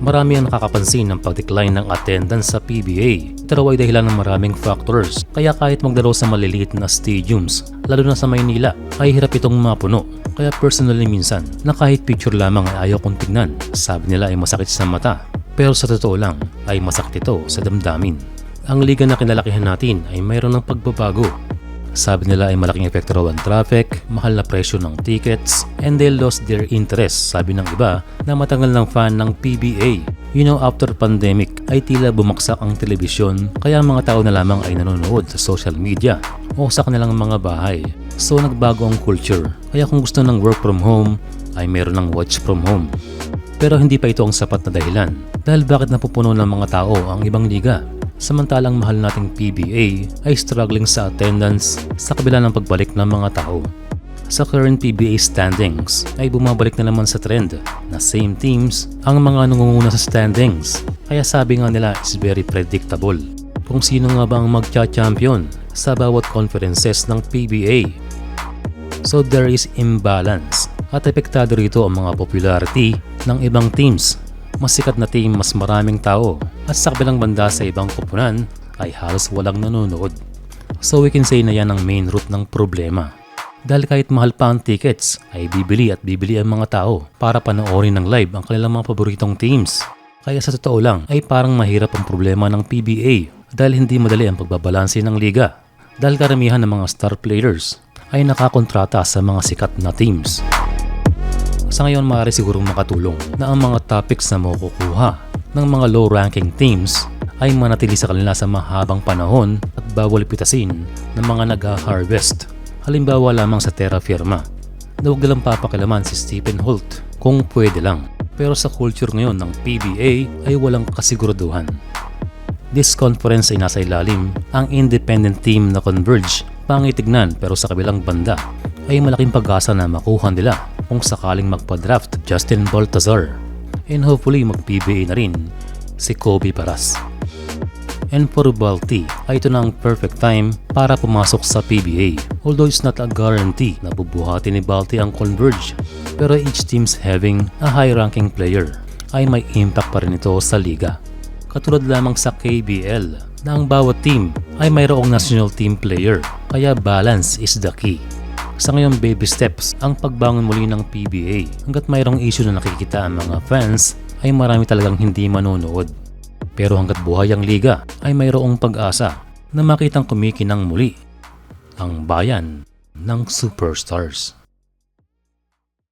Marami ang nakakapansin ng pag-decline ng attendance sa PBA. Ito raw ay dahilan ng maraming factors. Kaya kahit magdaro sa maliliit na stadiums, lalo na sa Maynila, ay hirap itong mapuno. Kaya personally minsan, na kahit picture lamang ay ayaw kong tignan. Sabi nila ay masakit sa mata. Pero sa totoo lang, ay masakit ito sa damdamin. Ang liga na kinalakihan natin ay mayroon ng pagbabago. Sabi nila ay malaking epekto raw ang traffic, mahal na presyo ng tickets, and they lost their interest, sabi ng iba na matagal ng fan ng PBA. After pandemic ay tila bumaksak ang telebisyon kaya mga tao na lamang ay nanonood sa social media o sa kanilang mga bahay. So nagbago ang culture, kaya kung gusto ng work from home ay meron ng watch from home. Pero hindi pa ito ang sapat na dahilan dahil bakit napupuno ng mga tao ang ibang liga. Samantalang mahal nating PBA ay struggling sa attendance sa kabila ng pagbalik ng mga tao. Sa current PBA standings ay bumabalik na naman sa trend na same teams ang mga nangunguna sa standings. Kaya sabi nga nila is very predictable kung sino nga ba ang magcha-champion sa bawat conferences ng PBA. So there is imbalance at epektado rito ang mga popularity ng ibang teams. Mas sikat na team, mas maraming tao at sa kabilang banda sa ibang koponan ay halos walang nanonood. So we can say na yan ang main root ng problema. Dahil kahit mahal pa ang tickets ay bibili at bibili ang mga tao para panoorin ng live ang kanilang mga paboritong teams. Kaya sa totoo lang ay parang mahirap ang problema ng PBA dahil hindi madali ang pagbabalanse ng liga. Dahil karamihan ng mga star players ay nakakontrata sa mga sikat na teams. Sa ngayon maaari sigurong makatulong na ang mga topics na makukuha ng mga low-ranking teams ay manatili sa kanila sa mahabang panahon at bawal pitasin ng mga nag-harvest. Halimbawa lamang sa Terra Firma na huwag nilang papakilaman si Stephen Holt kung pwede lang. Pero sa culture ngayon ng PBA ay walang kasiguraduhan. This conference ay nasa ilalim ang independent team na Converge. Pangitignan pero sa kabilang banda ay malaking pag-asa na makuha nila kung sakaling magpa-draft Justin Baltazar and hopefully mag-PBA na rin si Kobe Paras. And for Balti ay ito na ang perfect time para pumasok sa PBA. Although it's not a guarantee na bubuhati ni Balti ang Converge, pero each team's having a high-ranking player ay may impact pa rin ito sa liga. Katulad lamang sa KBL na ang bawat team ay mayroong national team player, kaya balance is the key. Sa ngayon baby steps ang pagbangon muli ng PBA. Hanggat mayroong issue na nakikita ang mga fans ay marami talagang hindi manonood. Pero hanggat buhay ang liga ay mayroong pag-asa na makitang kumikinang muli ang bayan ng superstars.